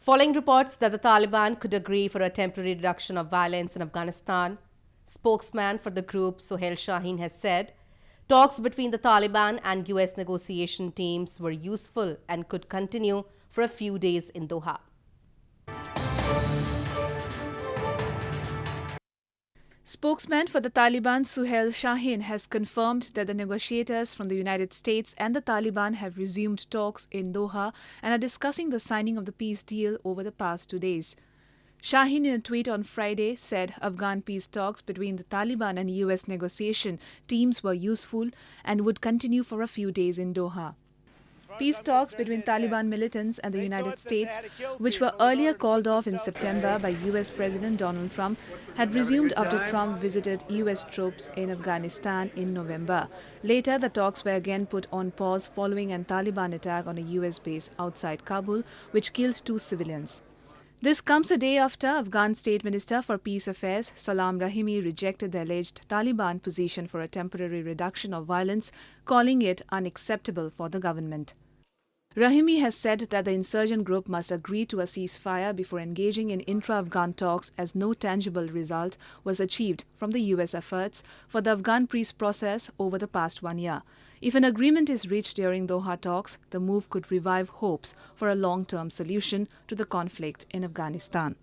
Following reports that the Taliban could agree for a temporary reduction of violence in Afghanistan, spokesman for the group Suhail Shaheen has said talks between the Taliban and U.S. negotiation teams were useful and could continue for a few days in Doha. Spokesman for the Taliban Suhail Shaheen has confirmed that the negotiators from the United States and the Taliban have resumed talks in Doha and are discussing the signing of the peace deal over the past 2 days. Shaheen, in a tweet on Friday, said Afghan peace talks between the Taliban and U.S. negotiation teams were useful and would continue for a few days in Doha. Peace talks between Taliban militants and the United States, which were earlier called off in September by U.S. President Donald Trump, had resumed after Trump visited U.S. troops in Afghanistan in November. Later, the talks were again put on pause following an Taliban attack on a U.S. base outside Kabul, which killed 2 civilians. This comes a day after Afghan State Minister for Peace Affairs Salam Rahimi rejected the alleged Taliban position for a temporary reduction of violence, calling it unacceptable for the government. Rahimi has said that the insurgent group must agree to a ceasefire before engaging in intra-Afghan talks, as no tangible result was achieved from the U.S. efforts for the Afghan peace process over the past 1 year. If an agreement is reached during Doha talks, the move could revive hopes for a long-term solution to the conflict in Afghanistan.